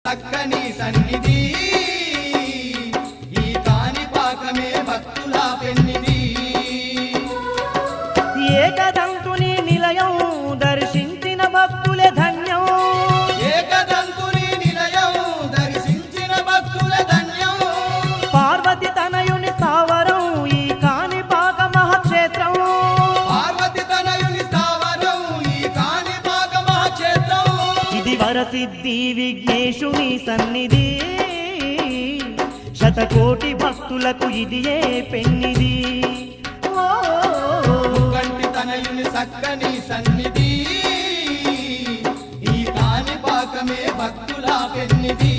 చక్కని సన్నిధి ఈ కాణిపాకమే భక్తుల పెన్నిధి ఏకదంతుని నిలయం దర్శించిన భక్తులే ధన్యం ఏకదంతుని నిలయం దర్శించిన భక్తుల ధన్యం పార్వతి తనయుని స్థావరం ఈ కాణిపాక మహాక్షేత్రం పార్వతి తనయుని స్థావరం ఈ కాణిపాక మహాక్షేత్రం ఇది వరసిద్ధి విఘ్నేశుని సన్నిధి శతకోటి భక్తులకు ఇదియే పెన్నిది కంటి తనయుని చక్కని సన్నిధి ఈ కాణిపాకమే భక్తుల పెన్నిధి